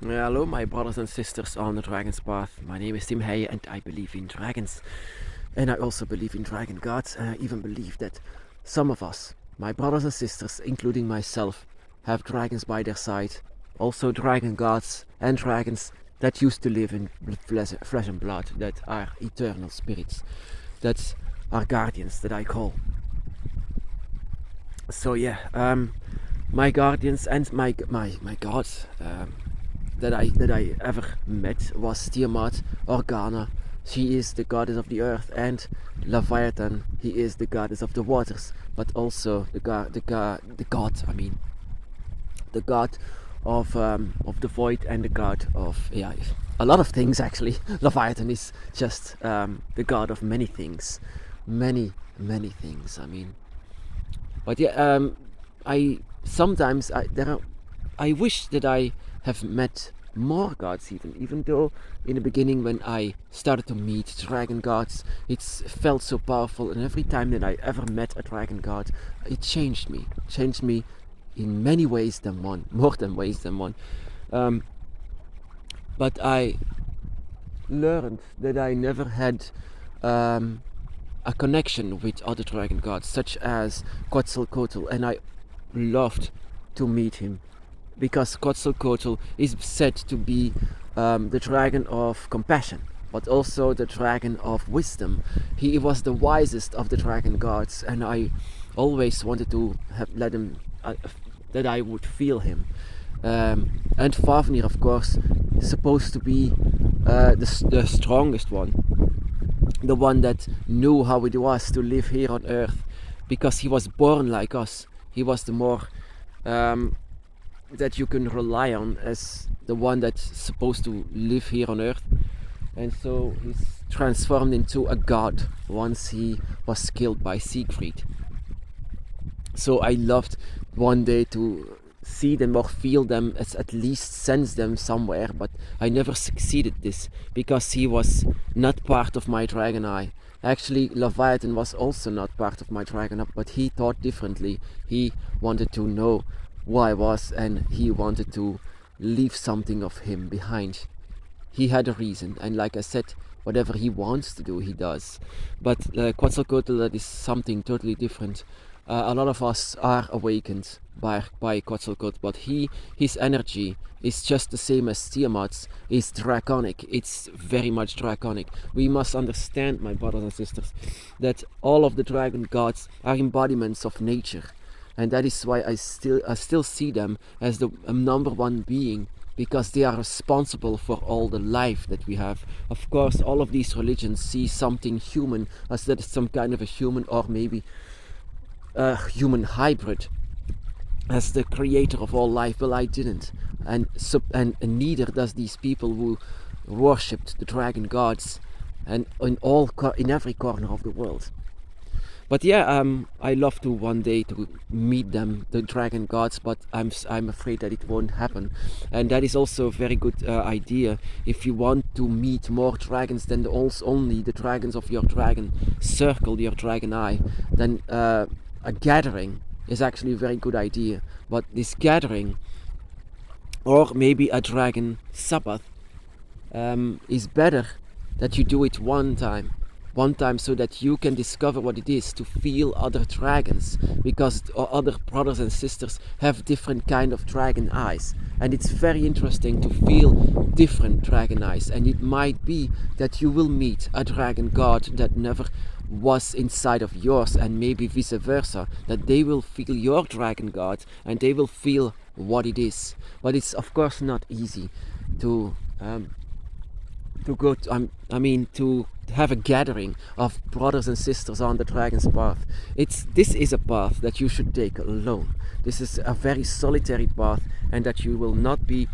Hello, my brothers and sisters on the Dragon's Path. My name is Tim Heijen and I believe in dragons. And I also believe in dragon gods. And I even believe that some of us, my brothers and sisters, including myself, have dragons by their side. Also dragon gods and dragons that used to live in flesh and blood, that are eternal spirits, that are guardians, that I call. So yeah, my guardians and my gods that I ever met was Tiamat, Organa. She is the goddess of the earth, and Leviathan. He is the goddess of the waters, but also the god of the void, and the god of a lot of things actually. Leviathan is just the god of many things, many things. But yeah, I sometimes I wish that I have met more gods, even though in the beginning when I started to meet dragon gods, it felt so powerful, and every time that I ever met a dragon god, it changed me in many ways than one, more than ways than one. But I learned that I never had a connection with other dragon gods, such as Quetzalcoatl, and I loved to meet him, because Quetzalcoatl is said to be the dragon of compassion, but also the dragon of wisdom. He was the wisest of the dragon gods, and I always wanted to let him, that I would feel him. And Fafnir, of course, is supposed to be the strongest one, the one that knew how it was to live here on earth, because he was born like us. He was the more that you can rely on as the one that's supposed to live here on earth. And so he's transformed into a god once he was killed by Siegfried. So I loved one day to see them or feel them, as at least sense them somewhere, but I never succeeded this because he was not part of my dragon eye. Actually, Leviathan was also not part of my dragon eye, but he thought differently. He wanted to know who I was, and he wanted to leave something of him behind. He had a reason, and like I said, whatever he wants to do, he does. But Quetzalcoatl, that is something totally different. A lot of us are awakened by Quetzalcoatl, but his energy is just the same as Tiamat's. It's draconic. It's very much draconic. We must understand, my brothers and sisters, that all of the dragon gods are embodiments of nature, and that is why I still see them as the number one being, because they are responsible for all the life that we have. Of course, all of these religions see something human as that is some kind of a human, or maybe a human hybrid, as the creator of all life. Well, I didn't, and neither does these people who worshipped the dragon gods, and in every corner of the world. But yeah, I love to one day to meet them, the dragon gods, but I'm afraid that it won't happen. And that is also a very good idea. If you want to meet more dragons than only the dragons of your dragon circle, your dragon eye, then a gathering is actually a very good idea. But this gathering, or maybe a dragon sabbath, is better that you do it one time, so that you can discover what it is to feel other dragons, because other brothers and sisters have different kind of dragon eyes, and it's very interesting to feel different dragon eyes. And it might be that you will meet a dragon god that never was inside of yours, and maybe vice versa, that they will feel your dragon god and they will feel what it is. But it's of course not easy to go to, to have a gathering of brothers and sisters on the dragon's path. This is a path that you should take alone. This is a very solitary path, and that you will not be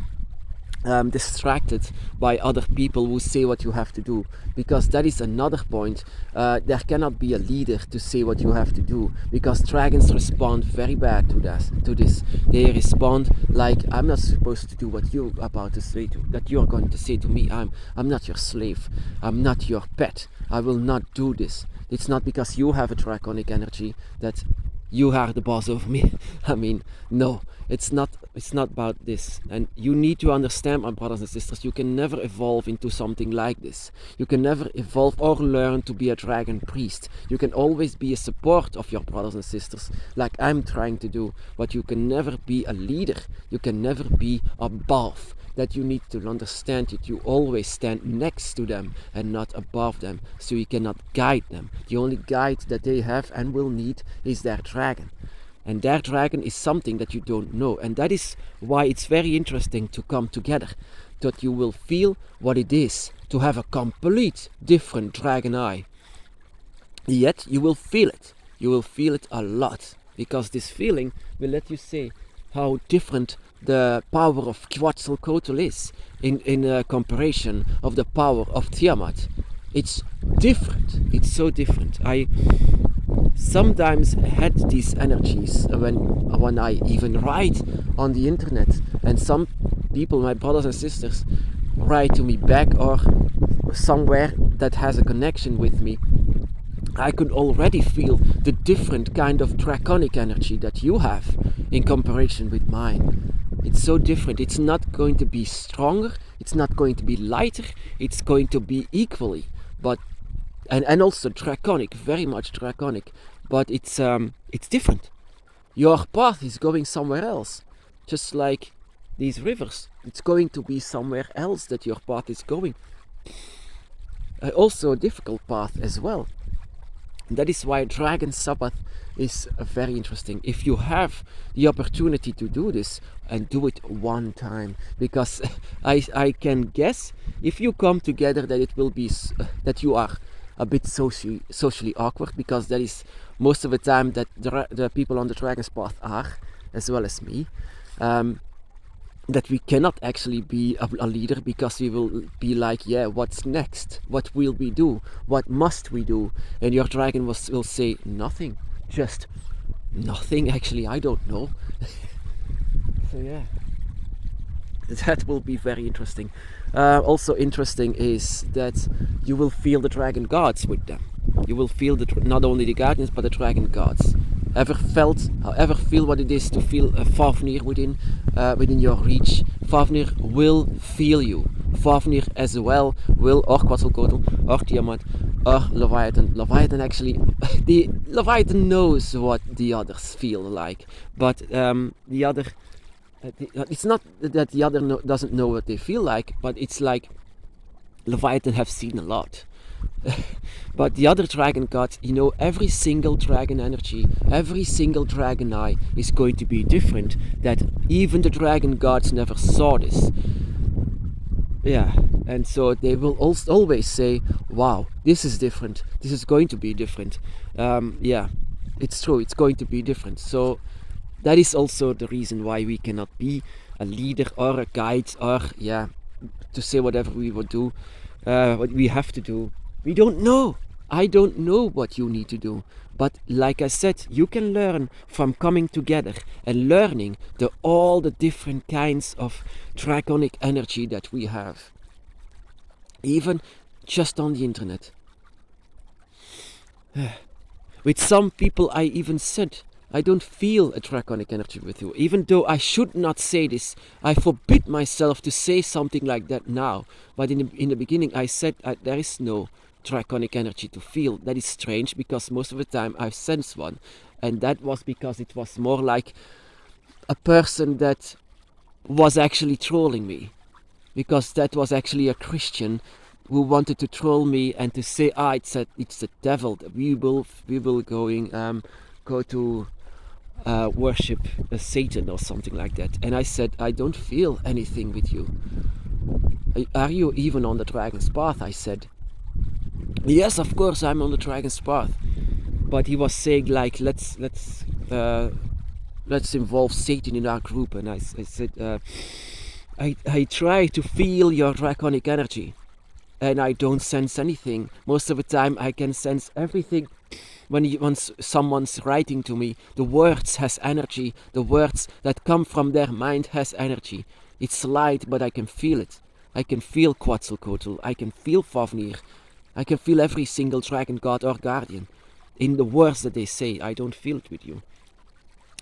distracted by other people who say what you have to do, because that is another point. There cannot be a leader to say what you have to do, because dragons respond very bad to this. They respond like, I'm not supposed to do what you're about to say that you're going to say to me. I'm not your slave, I'm not your pet, I will not do this. It's not because you have a draconic energy that you are the boss over me. No, it's not It's not about this. And you need to understand, my brothers and sisters, you can never evolve into something like this. You can never evolve or learn to be a dragon priest. You can always be a support of your brothers and sisters, like I'm trying to do, but you can never be a leader. You can never be above. That you need to understand that you always stand next to them and not above them, so you cannot guide them. The only guide that they have and will need is their dragon. And their dragon is something that you don't know. And that is why it's very interesting to come together. That you will feel what it is to have a complete different dragon eye. Yet you will feel it. You will feel it a lot. Because this feeling will let you say how different the power of Quetzalcoatl is in comparison of the power of Tiamat. It's different. It's so different. I sometimes had these energies when I even write on the internet, and some people, my brothers and sisters, write to me back or somewhere that has a connection with me. I could already feel the different kind of draconic energy that you have in comparison with mine. It's so different. It's not going to be stronger, it's not going to be lighter, it's going to be equally, but and also draconic, very much draconic, but it's different. Your path is going somewhere else, just like these rivers. It's going to be somewhere else that your path is going. Also a difficult path as well. And that is why Dragon Sabbath is very interesting. If you have the opportunity to do this, and do it one time, because I can guess if you come together that it will be that you are a bit socially awkward, because that is most of the time that the people on the Dragon's Path are, as well as me. That we cannot actually be a leader, because we will be like, yeah, what's next? What will we do? What must we do? And your dragon will say nothing, just nothing. Actually, I don't know. So yeah, that will be very interesting. Also interesting is that you will feel the dragon gods with them. You will feel not only the guardians but the dragon gods. Ever feel what it is to feel Fafnir within your reach? Fafnir will feel you. Fafnir as well will, or Quetzalcoatl, or Tiamat, or Leviathan. Leviathan actually, the Leviathan knows what the others feel like, but the other, it's not that the other doesn't know what they feel like, but it's like Leviathan have seen a lot. But the other dragon gods, every single dragon energy, every single dragon eye is going to be different, that even the dragon gods never saw this. Yeah, and so they will always say, wow, this is different, this is going to be different. Yeah, it's true, it's going to be different. So that is also the reason why we cannot be a leader or a guide, or to say whatever we would do, what we have to do. We don't know. I don't know what you need to do. But like I said, you can learn from coming together and learning all the different kinds of draconic energy that we have. Even just on the internet. With some people I even said, I don't feel a draconic energy with you. Even though I should not say this, I forbid myself to say something like that now. But in the beginning I said there is no draconic energy to feel. That is strange, because most of the time I sense one, and that was because it was more like a person that was actually trolling me, because that was actually a Christian who wanted to troll me and to say, it's the devil, we will go to worship Satan or something like that. And I said, I don't feel anything with you. Are you even on the dragon's path? I said. Yes, of course I'm on the dragon's path. But he was saying like, let's involve Satan in our group. And I said, I try to feel your draconic energy, and I don't sense anything. Most of the time I can sense everything. When someone's writing to me, the words has energy. The words that come from their mind has energy. It's light, but I can feel it. I can feel Quetzalcoatl. I can feel Fafnir. I can feel every single dragon god or guardian in the words that they say. I don't feel it with you.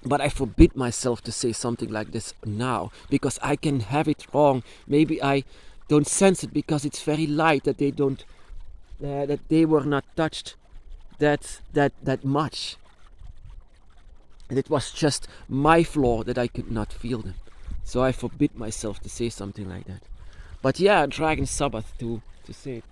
But I forbid myself to say something like this now, because I can have it wrong. Maybe I don't sense it because it's very light, that they don't, that they were not touched that much. And it was just my flaw that I could not feel them. So I forbid myself to say something like that. But yeah, Dragon Sabbath to say it.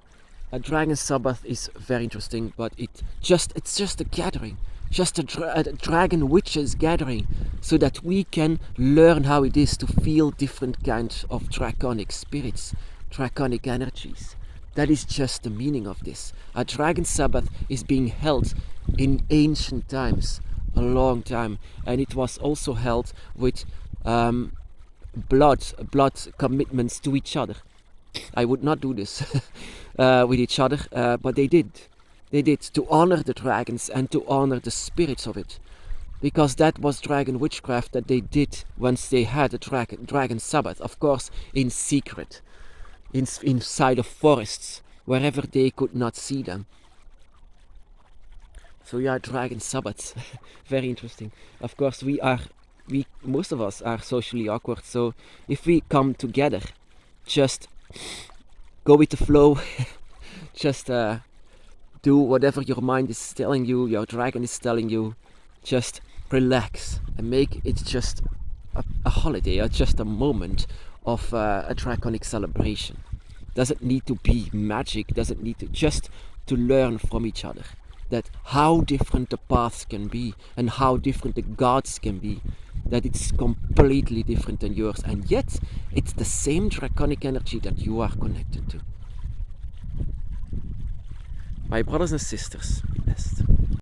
A Dragon Sabbath is very interesting, but it's just a gathering, just a dragon witches gathering, so that we can learn how it is to feel different kinds of draconic spirits, draconic energies. That is just the meaning of this. A Dragon Sabbath is being held in ancient times, a long time, and it was also held with blood commitments to each other. I would not do this with each other, but they did. They did, to honor the dragons and to honor the spirits of it. Because that was dragon witchcraft that they did once they had a dragon Sabbath. Of course, in secret, inside of forests, wherever they could not see them. So yeah, Dragon Sabbath, very interesting. Of course, most of us are socially awkward. So if we come together, just go with the flow, just do whatever your mind is telling you, your dragon is telling you. Just relax and make it just a holiday, or just a moment of a draconic celebration. Doesn't need to be magic, doesn't need to, just to learn from each other. That how different the paths can be and how different the gods can be. That it's completely different than yours, and yet it's the same draconic energy that you are connected to. My brothers and sisters, be blessed.